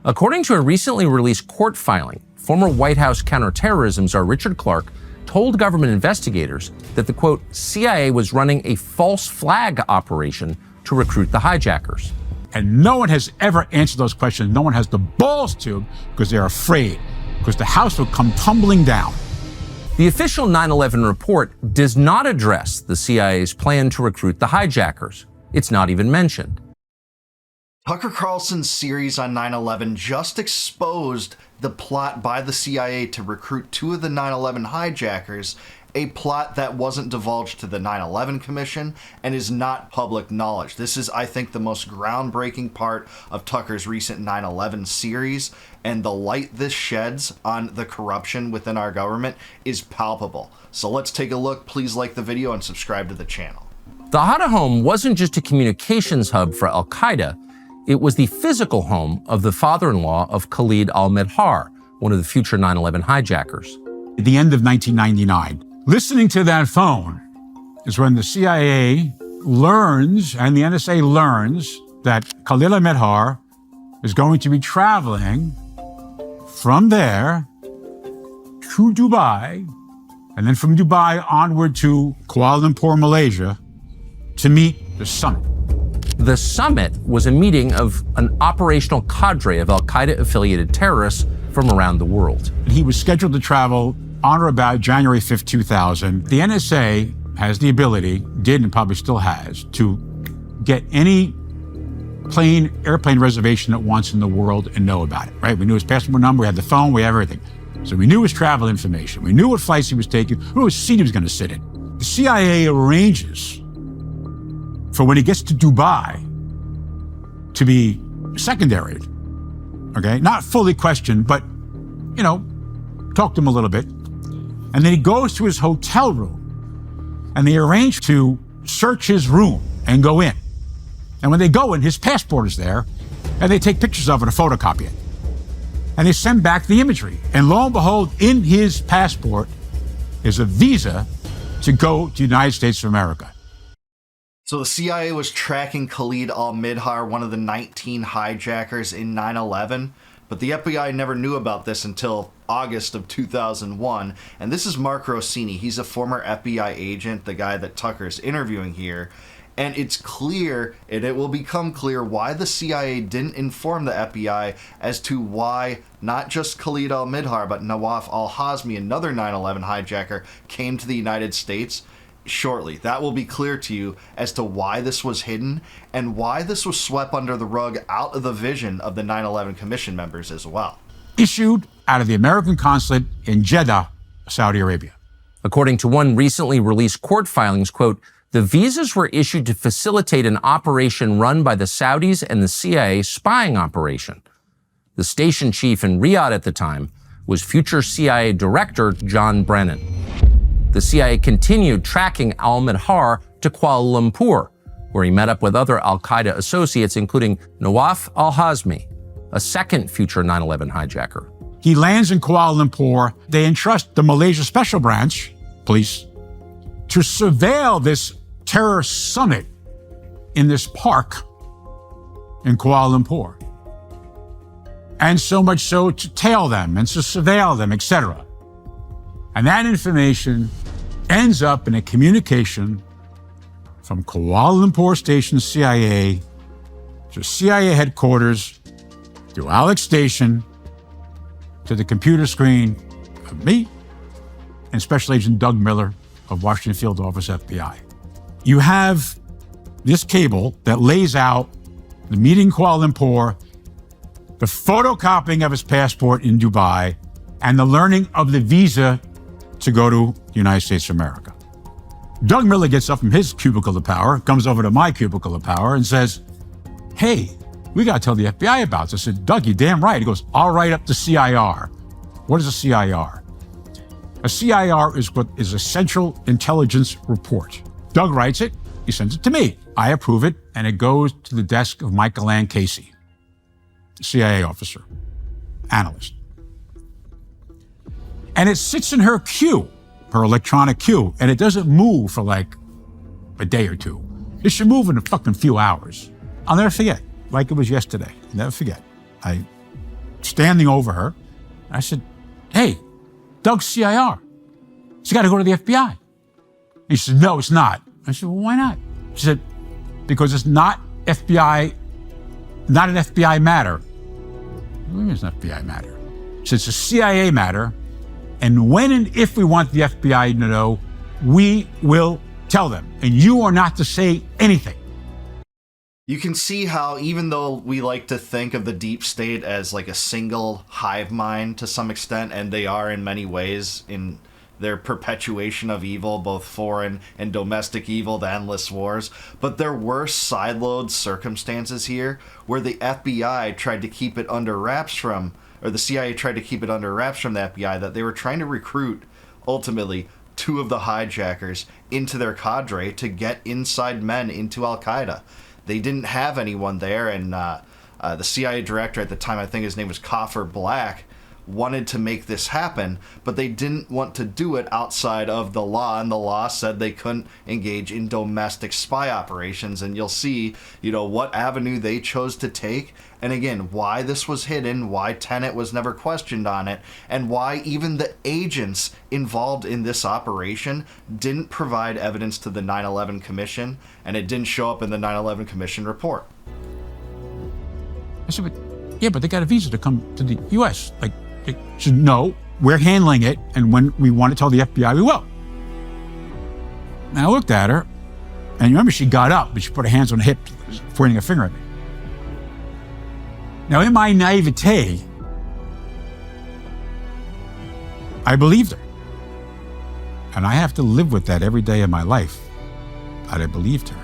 According to a recently released court filing, former White House counterterrorism czar Richard Clarke told government investigators that the, quote, CIA was running a false flag operation to recruit the hijackers. And no one has ever answered those questions. No one has the balls to, because they're afraid, because the house will come tumbling down. The official 9/11 report does not address the CIA's plan to recruit the hijackers. It's not even mentioned. Tucker Carlson's series on 9/11 just exposed the plot by the CIA to recruit two of the 9/11 hijackers, a plot that wasn't divulged to the 9/11 Commission and is not public knowledge. This is, I think, the most groundbreaking part of Tucker's recent 9/11 series, and the light this sheds on the corruption within our government is palpable. So let's take a look. Please like the video and subscribe to the channel. The Hada home wasn't just a communications hub for al-Qaeda. It was the physical home of the father-in-law of Khalid al-Midhar, one of the future 9/11 hijackers. At the end of 1999, listening to that phone is when the CIA learns, and the NSA learns, that Khalid al-Midhar is going to be traveling from there to Dubai, and then from Dubai onward to Kuala Lumpur, Malaysia, to meet the summit. The summit was a meeting of an operational cadre of al-Qaeda-affiliated terrorists from around the world. He was scheduled to travel on or about January 5th, 2000. The NSA has the ability, did and probably still has, to get any airplane reservation it wants in the world and know about it, right? We knew his passport number, we had the phone, we have everything. So we knew his travel information. We knew what flights he was taking, we knew what seat he was going to sit in. The CIA arranges for when he gets to Dubai to be secondary, okay? Not fully questioned, but, you know, talk to him a little bit. And then he goes to his hotel room, and they arrange to search his room and go in. And when they go in, his passport is there, and they take pictures of it and photocopy it. And they send back the imagery. And lo and behold, in his passport is a visa to go to the United States of America. So the CIA was tracking Khalid al-Midhar, one of the 19 hijackers in 9/11, but the FBI never knew about this until August of 2001. And this is Mark Rossini. He's a former FBI agent, the guy that Tucker's interviewing here. And it's clear, and it will become clear, why the CIA didn't inform the FBI as to why not just Khalid al-Midhar, but Nawaf al-Hazmi, another 9/11 hijacker, came to the United States shortly. That will be clear to you as to why this was hidden and why this was swept under the rug out of the vision of the 9/11 Commission members as well. Issued out of the American consulate in Jeddah, Saudi Arabia. According to one recently released court filings, quote, the visas were issued to facilitate an operation run by the Saudis and the CIA spying operation. The station chief in Riyadh at the time was future CIA Director John Brennan. The CIA continued tracking al-Midhar to Kuala Lumpur, where he met up with other al-Qaeda associates, including Nawaf al-Hazmi, a second future 9/11 hijacker. He lands in Kuala Lumpur. They entrust the Malaysia Special Branch police to surveil this terror summit in this park in Kuala Lumpur. And so much so to tail them and to surveil them, etc. And that information ends up in a communication from Kuala Lumpur Station CIA to CIA headquarters, to Alex Station, to the computer screen of me and Special Agent Doug Miller of Washington Field Office FBI. You have this cable that lays out the meeting in Kuala Lumpur, the photocopying of his passport in Dubai, and the learning of the visa to go to the United States of America. Doug Miller gets up from his cubicle of power, comes over to my cubicle of power and says, hey, we got to tell the FBI about this. I said, Doug, you're damn right. He goes, I'll write up the CIR. What is a CIR? A CIR is what is a Central Intelligence Report. Doug writes it, he sends it to me. I approve it, and it goes to the desk of Michael Ann Casey, the CIA officer, analyst. And it sits in her queue, her electronic queue, and it doesn't move for like a day or two. It should move in a fucking few hours. I'll never forget, like it was yesterday. Never forget. I standing over her. I said, hey, Doug's CIR. It's got to go to the FBI. He said, no, it's not. I said, well, why not? She said, because it's not an FBI matter. What do you mean it's an FBI matter? She said, it's a CIA matter. And when and if we want the FBI to know, we will tell them. And you are not to say anything. You can see how, even though we like to think of the deep state as like a single hive mind to some extent, and they are in many ways in their perpetuation of evil, both foreign and domestic evil, the endless wars, but there were sideload circumstances here where the FBI tried to keep it under wraps from, or the CIA tried to keep it under wraps from the FBI, that they were trying to recruit, ultimately, 2 of the hijackers into their cadre to get inside men into Al-Qaeda. They didn't have anyone there, and the CIA director at the time, I think his name was Coffer Black, wanted to make this happen, but they didn't want to do it outside of the law, and the law said they couldn't engage in domestic spy operations. And you'll see, what avenue they chose to take, and again, why this was hidden, why Tenet was never questioned on it, and why even the agents involved in this operation didn't provide evidence to the 9/11 Commission, and it didn't show up in the 9/11 Commission report. I said, but they got a visa to come to the U.S. She said, no, we're handling it, and when we want to tell the FBI, we will. And I looked at her, and you remember she got up, but she put her hands on her hip, pointing a finger at me. Now, in my naivete, I believed her. And I have to live with that every day of my life, that I believed her.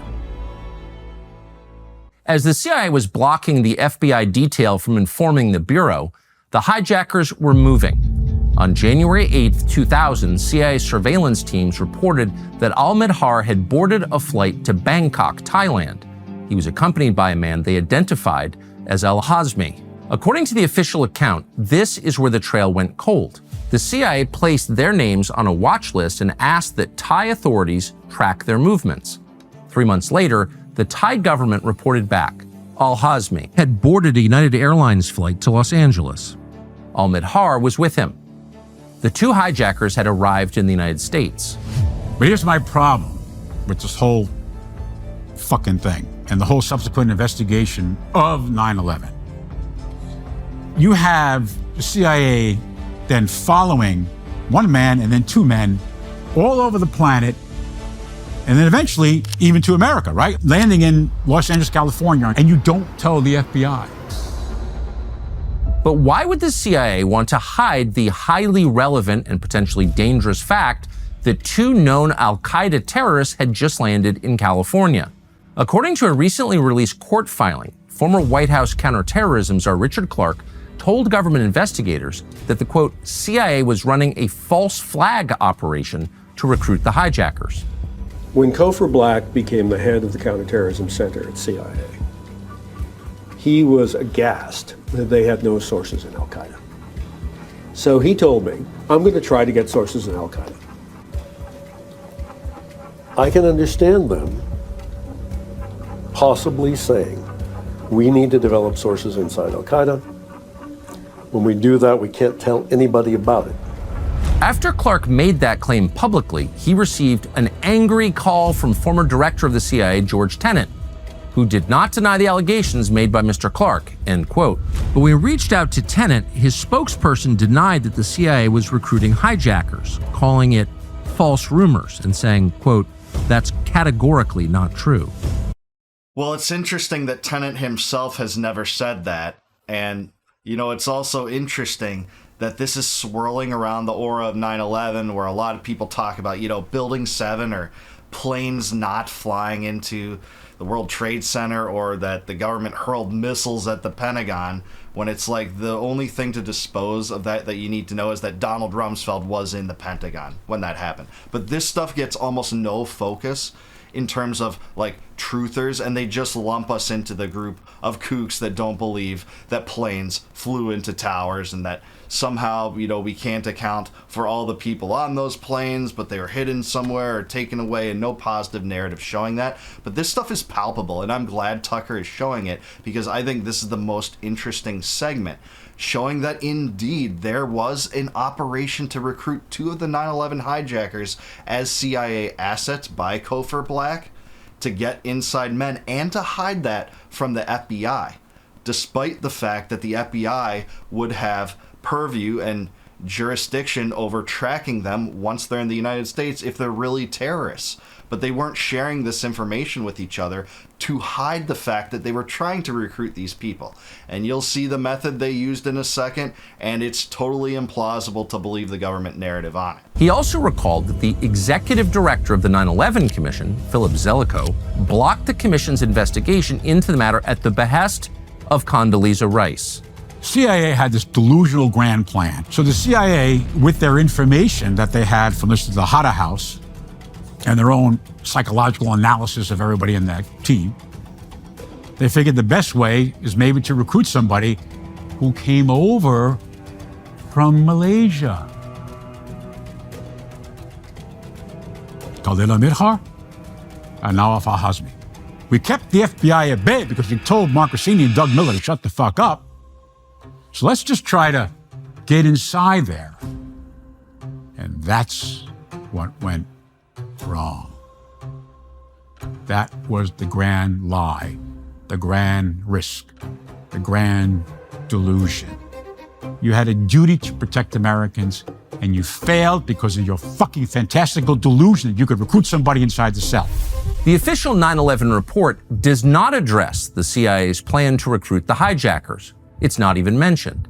As the CIA was blocking the FBI detail from informing the Bureau, the hijackers were moving. On January 8, 2000, CIA surveillance teams reported that al-Midhar had boarded a flight to Bangkok, Thailand. He was accompanied by a man they identified as al-Hazmi. According to the official account, this is where the trail went cold. The CIA placed their names on a watch list and asked that Thai authorities track their movements. 3 months later, the Thai government reported back. Al-Hazmi had boarded a United Airlines flight to Los Angeles. Al-Midhar was with him. The 2 hijackers had arrived in the United States. But here's my problem with this whole fucking thing and the whole subsequent investigation of 9/11. You have the CIA then following 1 man and then 2 men all over the planet, and then eventually even to America, right? Landing in Los Angeles, California, and you don't tell the FBI. But why would the CIA want to hide the highly relevant and potentially dangerous fact that 2 known al-Qaeda terrorists had just landed in California? According to a recently released court filing, former White House counterterrorism czar Richard Clarke told government investigators that the, quote, CIA was running a false flag operation to recruit the hijackers. When Coffer Black became the head of the counterterrorism center at CIA, he was aghast that they had no sources in Al-Qaeda. So he told me, I'm going to try to get sources in Al-Qaeda. I can understand them possibly saying, we need to develop sources inside Al-Qaeda. When we do that, we can't tell anybody about it. After Clarke made that claim publicly, he received an angry call from former director of the CIA, George Tenet, who did not deny the allegations made by Mr. Clarke, end quote. But when we reached out to Tenet, his spokesperson denied that the CIA was recruiting hijackers, calling it false rumors and saying, quote, that's categorically not true. Well, it's interesting that Tenet himself has never said that. And, it's also interesting that this is swirling around the aura of 9/11, where a lot of people talk about, Building 7 or planes not flying into the World Trade Center, or that the government hurled missiles at the Pentagon, when it's like the only thing to dispose of that you need to know is that Donald Rumsfeld was in the Pentagon when that happened. But this stuff gets almost no focus in terms of like truthers, and they just lump us into the group of kooks that don't believe that planes flew into towers and that somehow, we can't account for all the people on those planes, but they were hidden somewhere or taken away, and no positive narrative showing that. But this stuff is palpable, and I'm glad Tucker is showing it, because I think this is the most interesting segment, showing that indeed there was an operation to recruit 2 of the 9/11 hijackers as CIA assets by Cofer Black to get inside men and to hide that from the FBI, despite the fact that the FBI would have purview and jurisdiction over tracking them once they're in the United States if they're really terrorists. But they weren't sharing this information with each other to hide the fact that they were trying to recruit these people. And you'll see the method they used in a second, and it's totally implausible to believe the government narrative on it. He also recalled that the executive director of the 9/11 Commission, Philip Zelikow, blocked the commission's investigation into the matter at the behest of Condoleezza Rice. CIA had this delusional grand plan. So the CIA, with their information that they had from listening to the Hatta House and their own psychological analysis of everybody in that team, they figured the best way is maybe to recruit somebody who came over from Malaysia. Khalil Midhar and Nawaf al-Hazmi. We kept the FBI at bay because we told Mark Rossini and Doug Miller to shut the fuck up. So let's just try to get inside there. And that's what went wrong. That was the grand lie, the grand risk, the grand delusion. You had a duty to protect Americans, and you failed because of your fucking fantastical delusion that you could recruit somebody inside the cell. The official 9/11 report does not address the CIA's plan to recruit the hijackers. It's not even mentioned.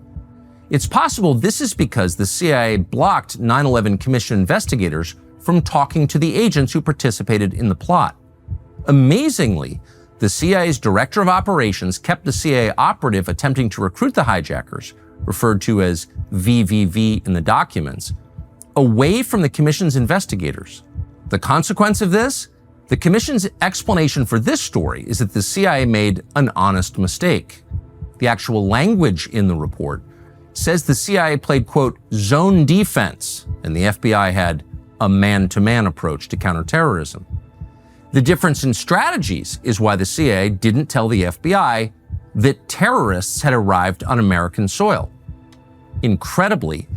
It's possible this is because the CIA blocked 9/11 Commission investigators from talking to the agents who participated in the plot. Amazingly, the CIA's director of operations kept the CIA operative attempting to recruit the hijackers, referred to as VVV in the documents, away from the Commission's investigators. The consequence of this? The Commission's explanation for this story is that the CIA made an honest mistake. The actual language in the report says the CIA played, quote, zone defense, and the FBI had a man-to-man approach to counterterrorism. The difference in strategies is why the CIA didn't tell the FBI that terrorists had arrived on American soil. Incredibly,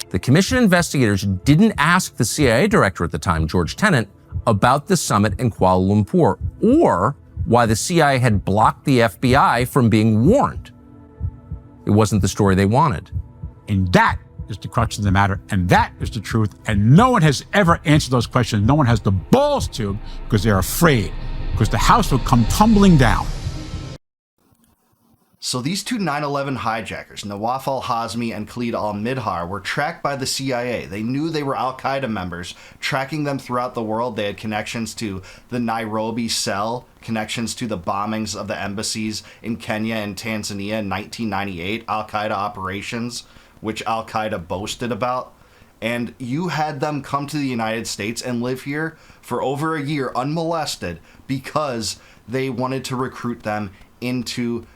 the Commission investigators didn't ask the CIA director at the time, George Tenet, about the summit in Kuala Lumpur, or why the CIA had blocked the FBI from being warned. It wasn't the story they wanted. And that is the crux of the matter, and that is the truth, and no one has ever answered those questions. No one has the balls to, because they're afraid, because the house will come tumbling down. So these 2 9/11 hijackers, Nawaf al-Hazmi and Khalid al-Midhar, were tracked by the CIA. They knew they were al-Qaeda members, tracking them throughout the world. They had connections to the Nairobi cell, connections to the bombings of the embassies in Kenya and Tanzania in 1998, al-Qaeda operations, which al-Qaeda boasted about. And you had them come to the United States and live here for over a year unmolested because they wanted to recruit them into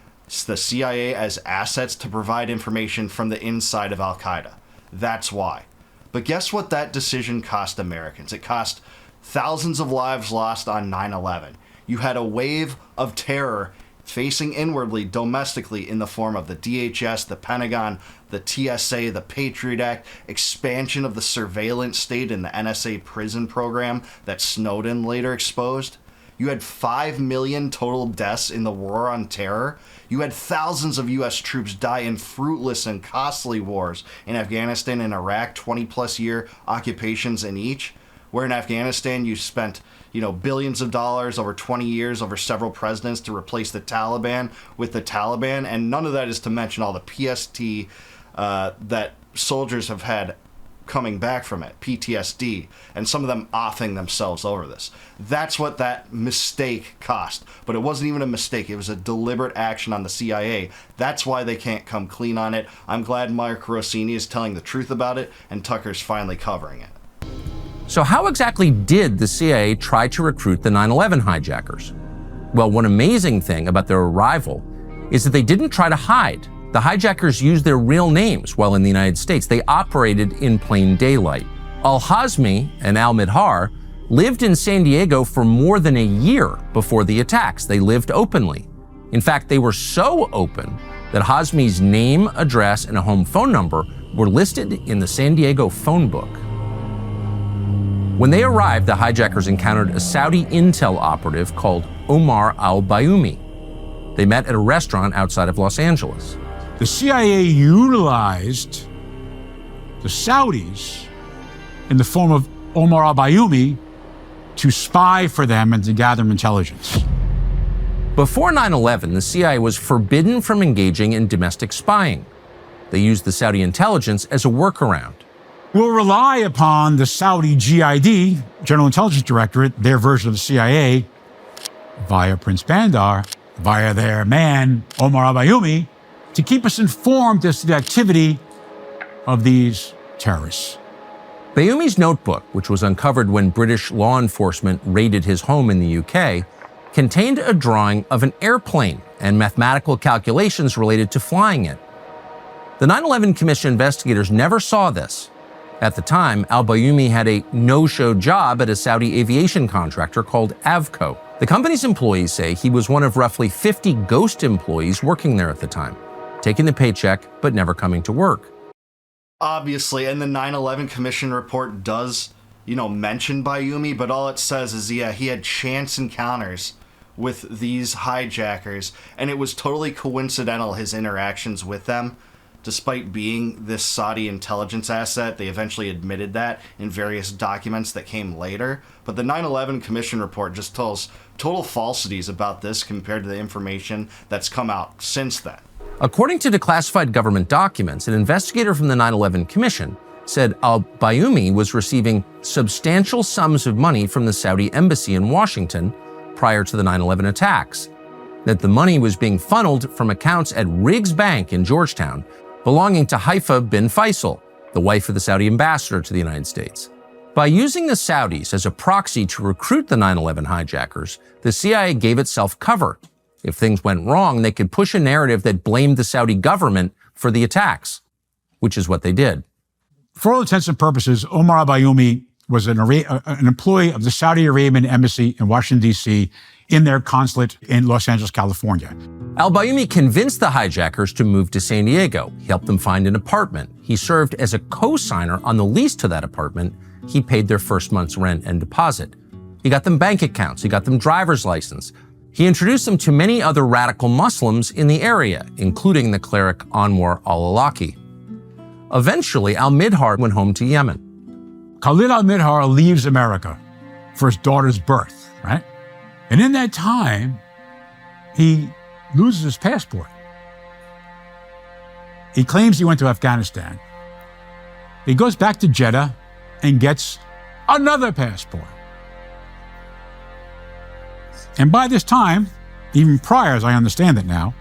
the CIA as assets to provide information from the inside of al-Qaeda. That's why. But guess what that decision cost Americans? It cost thousands of lives lost on 9/11. You had a wave of terror facing inwardly, domestically, in the form of the DHS, the Pentagon, the TSA, the Patriot Act, expansion of the surveillance state in the NSA prison program that Snowden later exposed. You had 5 million total deaths in the war on terror. You had thousands of U.S. troops die in fruitless and costly wars in Afghanistan and Iraq, 20-plus year occupations in each. Where in Afghanistan you spent, billions of dollars over 20 years over several presidents to replace the Taliban with the Taliban, and none of that is to mention all the PST that soldiers have had coming back from it, PTSD, and some of them offing themselves over this. That's what that mistake cost. But it wasn't even a mistake. It was a deliberate action on the CIA. That's why they can't come clean on it. I'm glad Mark Rossini is telling the truth about it, and Tucker's finally covering it. So how exactly did the CIA try to recruit the 9/11 hijackers? Well, one amazing thing about their arrival is that they didn't try to hide. The hijackers used their real names while in the United States. They operated in plain daylight. Al-Hazmi and Al-Midhar lived in San Diego for more than a year before the attacks. They lived openly. In fact, they were so open that Hazmi's name, address, and a home phone number were listed in the San Diego phone book. When they arrived, the hijackers encountered a Saudi intel operative called Omar al-Bayoumi. They met at a restaurant outside of Los Angeles. The CIA utilized the Saudis in the form of Omar al-Bayoumi to spy for them and to gather intelligence. Before 9/11, the CIA was forbidden from engaging in domestic spying. They used the Saudi intelligence as a workaround. We'll rely upon the Saudi GID, General Intelligence Directorate, their version of the CIA, via Prince Bandar, via their man, Omar al-Bayoumi, to keep us informed as to the activity of these terrorists. Bayoumi's notebook, which was uncovered when British law enforcement raided his home in the UK, contained a drawing of an airplane and mathematical calculations related to flying it. The 9/11 Commission investigators never saw this. At the time, al-Bayoumi had a no-show job at a Saudi aviation contractor called Avco. The company's employees say he was one of roughly 50 ghost employees working there at the time, taking the paycheck but never coming to work. Obviously, and the 9/11 Commission report does, mention Bayoumi, but all it says is, he had chance encounters with these hijackers, and it was totally coincidental, his interactions with them. Despite being this Saudi intelligence asset, they eventually admitted that in various documents that came later. But the 9/11 Commission report just tells total falsities about this compared to the information that's come out since then. According to declassified government documents, an investigator from the 9/11 Commission said al-Bayoumi was receiving substantial sums of money from the Saudi embassy in Washington prior to the 9/11 attacks, that the money was being funneled from accounts at Riggs Bank in Georgetown, belonging to Haifa bin Faisal, the wife of the Saudi ambassador to the United States. By using the Saudis as a proxy to recruit the 9/11 hijackers, the CIA gave itself cover. If things went wrong, they could push a narrative that blamed the Saudi government for the attacks, which is what they did. For all intents and purposes, Omar al-Bayoumi was an employee of the Saudi Arabian embassy in Washington, D.C., in their consulate in Los Angeles, California. Al-Bayoumi convinced the hijackers to move to San Diego. He helped them find an apartment. He served as a co-signer on the lease to that apartment. He paid their first month's rent and deposit. He got them bank accounts. He got them driver's license. He introduced them to many other radical Muslims in the area, including the cleric Anwar al-Awlaki. Eventually, al-Midhar went home to Yemen. Khalid al-Midhar leaves America for his daughter's birth, right? And in that time, he loses his passport. He claims he went to Afghanistan. He goes back to Jeddah and gets another passport. And by this time, even prior, as I understand it now,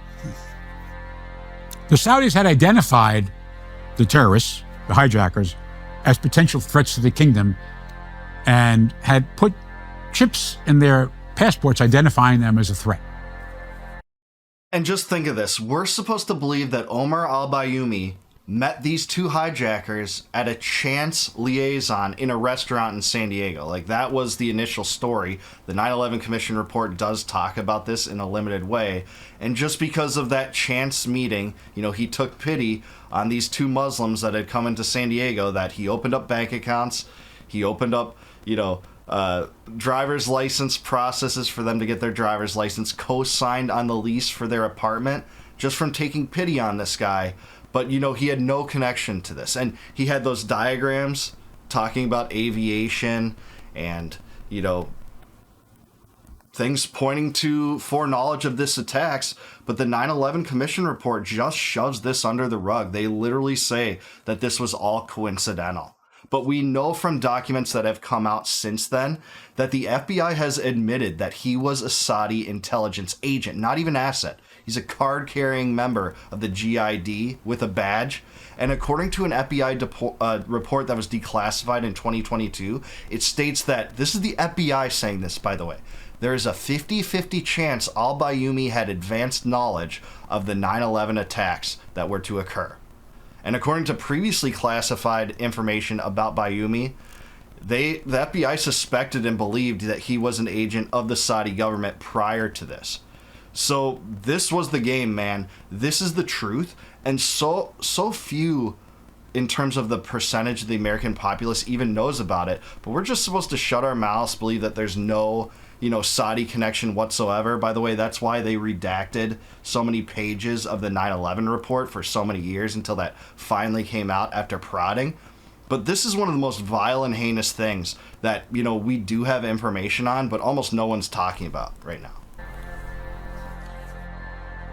the Saudis had identified the terrorists, the hijackers, as potential threats to the kingdom and had put chips in their passports identifying them as a threat. And just think of this. We're supposed to believe that Omar al-Bayoumi met these two hijackers at a chance liaison in a restaurant in San Diego. Like, that was the initial story. The 9/11 Commission report does talk about this in a limited way. And just because of that chance meeting, he took pity on these two Muslims that had come into San Diego, that he opened up bank accounts, he opened up, driver's license processes for them to get their driver's license, co-signed on the lease for their apartment, just from taking pity on this guy. But, he had no connection to this. And he had those diagrams talking about aviation and, things pointing to foreknowledge of this attacks. But the 9/11 Commission report just shoves this under the rug. They literally say that this was all coincidental. But we know from documents that have come out since then that the FBI has admitted that he was a Saudi intelligence agent, not even asset. He's a card-carrying member of the GID with a badge. And according to an FBI report that was declassified in 2022, it states that, this is the FBI saying this, by the way, there is a 50-50 chance al-Bayoumi had advanced knowledge of the 9/11 attacks that were to occur. And according to previously classified information about Bayoumi, the FBI suspected and believed that he was an agent of the Saudi government prior to this. So this was the game, man. This is the truth. And so few in terms of the percentage of the American populace even knows about it. But we're just supposed to shut our mouths, believe that there's no, Saudi connection whatsoever. By the way, that's why they redacted so many pages of the 9/11 report for so many years until that finally came out after prodding. But this is one of the most vile and heinous things that, we do have information on, but almost no one's talking about right now.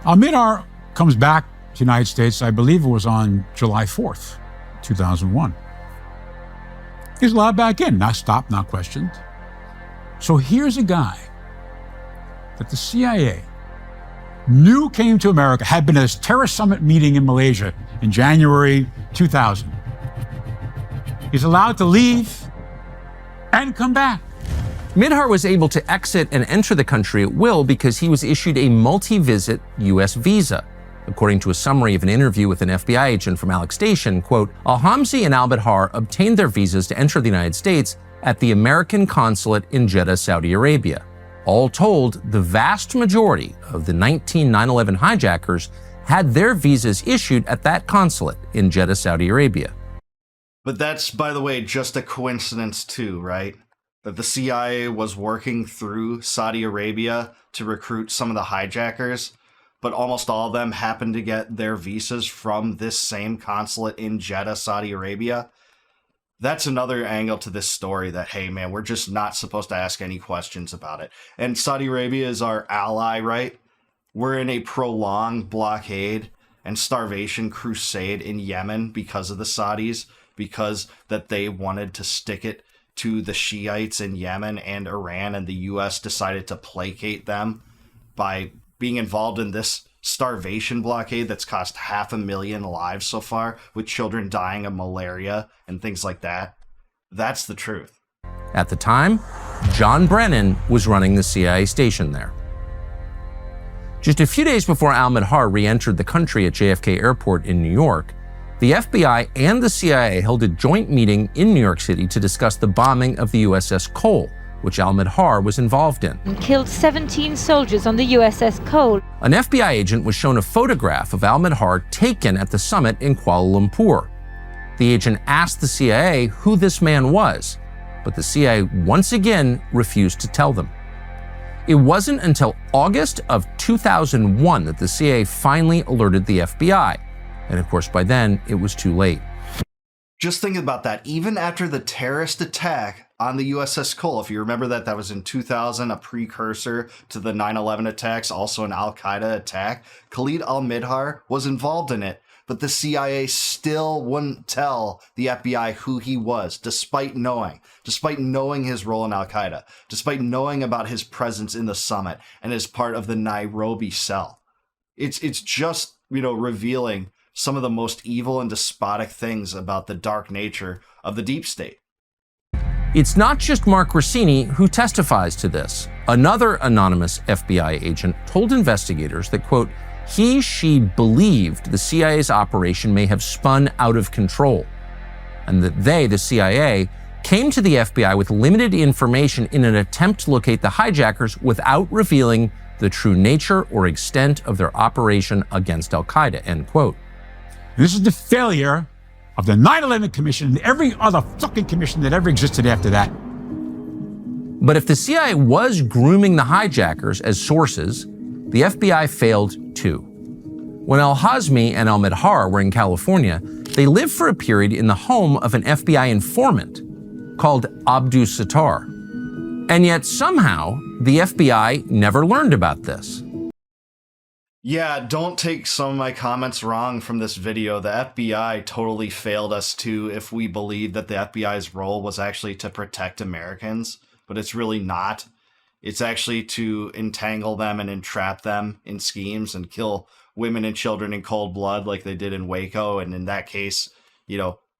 Al-Midhar comes back to the United States, I believe it was on July 4th, 2001. He's allowed back in, not stopped, not questioned. So here's a guy that the CIA knew came to America, had been at this terrorist summit meeting in Malaysia in January 2000. He's allowed to leave and come back. Midhar was able to exit and enter the country at will because he was issued a multi-visit U.S. visa. According to a summary of an interview with an FBI agent from Alex Station, quote, Al-Hamzi and al-Midhar obtained their visas to enter the United States at the American consulate in Jeddah, Saudi Arabia. All told, the vast majority of the 9/11 hijackers had their visas issued at that consulate in Jeddah, Saudi Arabia. But that's, by the way, just a coincidence too, right? That the CIA was working through Saudi Arabia to recruit some of the hijackers, but almost all of them happened to get their visas from this same consulate in Jeddah, Saudi Arabia. That's another angle to this story that, hey, man, we're just not supposed to ask any questions about it. And Saudi Arabia is our ally, right? We're in a prolonged blockade and starvation crusade in Yemen because of the Saudis, because that they wanted to stick it to the Shiites in Yemen and Iran, and the U.S. decided to placate them by being involved in this starvation blockade that's cost 500,000 lives so far, with children dying of malaria and things like that. That's the truth. At the time, John Brennan was running the CIA station there. Just a few days before al-Midhar re-entered the country at JFK Airport in New York, the FBI and the CIA held a joint meeting in New York City to discuss the bombing of the USS Cole, which al-Midhar was involved in. And killed 17 soldiers on the USS Cole. An FBI agent was shown a photograph of al-Midhar taken at the summit in Kuala Lumpur. The agent asked the CIA who this man was, but the CIA once again refused to tell them. It wasn't until August of 2001 that the CIA finally alerted the FBI. And of course, by then, it was too late. Just think about that. Even after the terrorist attack on the USS Cole, if you remember that was in 2000, a precursor to the 9/11 attacks, also an Al-Qaeda attack, Khalid al-Midhar was involved in it. But the CIA still wouldn't tell the FBI who he was, despite knowing his role in Al-Qaeda, despite knowing about his presence in the summit and as part of the Nairobi cell. It's just, revealing some of the most evil and despotic things about the dark nature of the deep state. It's not just Mark Rossini who testifies to this. Another anonymous FBI agent told investigators that, quote, she believed the CIA's operation may have spun out of control, and that they, the CIA, came to the FBI with limited information in an attempt to locate the hijackers without revealing the true nature or extent of their operation against al-Qaeda, end quote. This is the failure of the 9/11 Commission and every other fucking commission that ever existed after that. But if the CIA was grooming the hijackers as sources, the FBI failed too. When al-Hazmi and al-Midhar were in California, they lived for a period in the home of an FBI informant called Abdus Sattar. And yet somehow the FBI never learned about this. Yeah, don't take some of my comments wrong from this video. The FBI totally failed us too if we believe that the FBI's role was actually to protect Americans, but it's really not. It's actually to entangle them and entrap them in schemes and kill women and children in cold blood like they did in Waco. And in that case,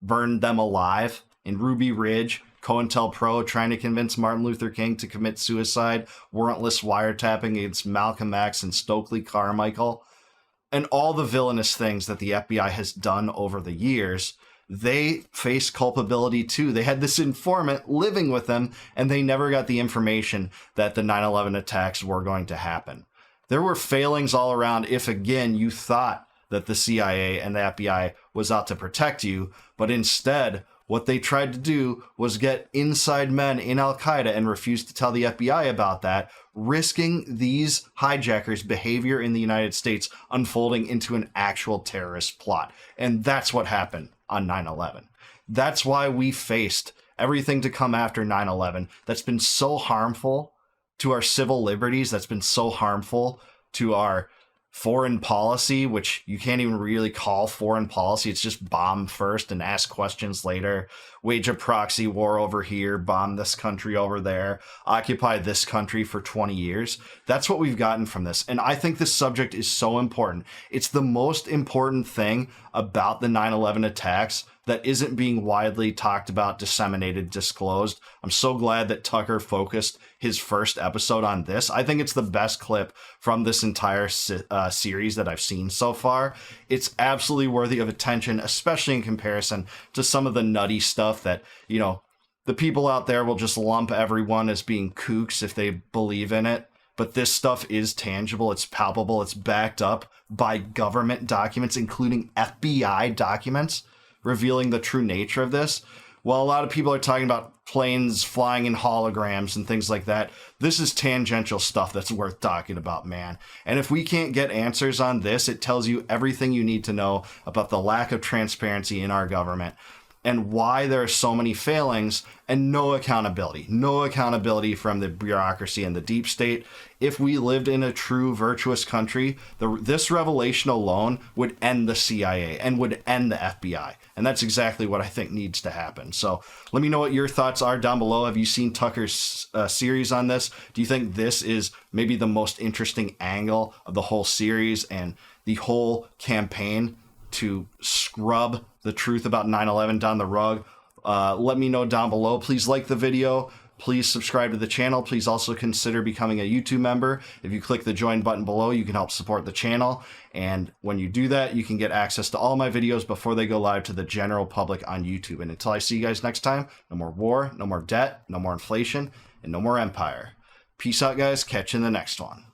burned them alive. In Ruby Ridge, COINTELPRO trying to convince Martin Luther King to commit suicide, warrantless wiretapping against Malcolm X and Stokely Carmichael, and all the villainous things that the FBI has done over the years. They face culpability too. They had this informant living with them, and they never got the information that the 9/11 attacks were going to happen. There were failings all around if, again, you thought that the CIA and the FBI was out to protect you, but instead, what they tried to do was get inside men in Al-Qaeda and refused to tell the FBI about that, risking these hijackers' behavior in the United States unfolding into an actual terrorist plot. And that's what happened on 9/11. That's why we faced everything to come after 9/11 that's been so harmful to our civil liberties, that's been so harmful to our foreign policy, which you can't even really call foreign policy. It's just bomb first and ask questions later, wage a proxy war over here, bomb this country over there, occupy this country for 20 years. That's what we've gotten from this. And I think this subject is so important. It's the most important thing about the 9/11 attacks that isn't being widely talked about, disseminated, disclosed. I'm so glad that Tucker focused his first episode on this. I think it's the best clip from this entire series that I've seen so far. It's absolutely worthy of attention, especially in comparison to some of the nutty stuff that, the people out there will just lump everyone as being kooks if they believe in it. But this stuff is tangible, it's palpable, it's backed up by government documents, including FBI documents, revealing the true nature of this. While a lot of people are talking about planes flying in holograms and things like that, this is tangential stuff that's worth talking about, man. And if we can't get answers on this, it tells you everything you need to know about the lack of transparency in our government and why there are so many failings and no accountability from the bureaucracy and the deep state. If we lived in a true virtuous country, this revelation alone would end the CIA and would end the FBI. And that's exactly what I think needs to happen. So let me know what your thoughts are down below. Have you seen Tucker's series on this? Do you think this is maybe the most interesting angle of the whole series and the whole campaign to scrub the truth about 9/11 down the rug? Let me know down below. Please like the video. Please subscribe to the channel. Please also consider becoming a YouTube member. If you click the join button below, you can help support the channel. And when you do that, you can get access to all my videos before they go live to the general public on YouTube. And until I see you guys next time, no more war, no more debt, no more inflation, and no more empire. Peace out, guys. Catch you in the next one.